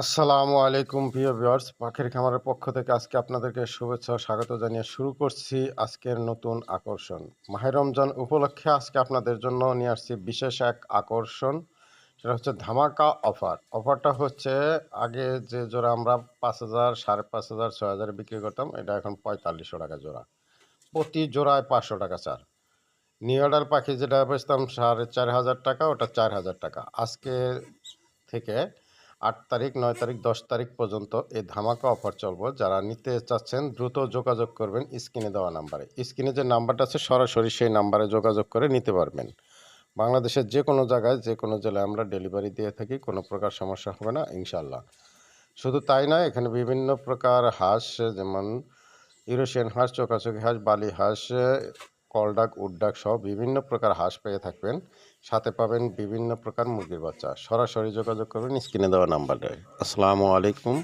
আসসালামু আলাইকুম প্রিয় ভিউয়ার্স, পাখির খামারের পক্ষ থেকে আজকে আপনাদেরকে শুভেচ্ছা ও স্বাগত জানিয়ে শুরু করছি আজকের নতুন আকর্ষণ। মাহে রমজান উপলক্ষে আজকে আপনাদের জন্য নিয়ে আসছি বিশেষ এক আকর্ষণ। সেটা হচ্ছে ধামাকা অফার। অফারটা হচ্ছে আগে যে জোড়া আমরা ৫,০০০, ৫,৫০০, ৬,০০০ বিক্রি করতাম, এটা এখন ৪৫০০ টাকা জোড়া। প্রতি জোড়ায় ৫০০ টাকা ছাড়। নিউ অর্ডার পাখি যেটা বেচতাম ৪,৫০০ টাকা, ওটা ৪,০০০ টাকা। আজকে থেকে ৮ তারিখ, ৯ তারিখ, ১০ তারিখ পর্যন্ত এই ধামাকা অফার চলবে। যারা নিতে চাচ্ছেন দ্রুত যোগাযোগ করবেন স্ক্রিনে দেওয়া নাম্বারে। স্ক্রিনে যে নাম্বারটা আছে সরাসরি সেই নাম্বারে যোগাযোগ করে নিতে পারবেন। বাংলাদেশের যে কোনো জায়গায়, যে কোনো জেলায় আমরা ডেলিভারি দিয়ে থাকি, কোনো প্রকার সমস্যা হবে না ইনশাআল্লাহ। শুধু তাই নয়, এখানে বিভিন্ন প্রকার হাঁস, যেমন ইউরেশিয়ান হাঁস, চোকাচোকি হাঁস, বালি হাঁস, কলডাক, উডডাক সহ বিভিন্ন প্রকার হাঁস পেয়ে থাকবেন। সাথে পাবেন বিভিন্ন প্রকার মুরগির বাচ্চা। সরাসরি যোগাযোগ করবেন স্ক্রিনে দেওয়া নাম্বারে। আসসালামু আলাইকুম।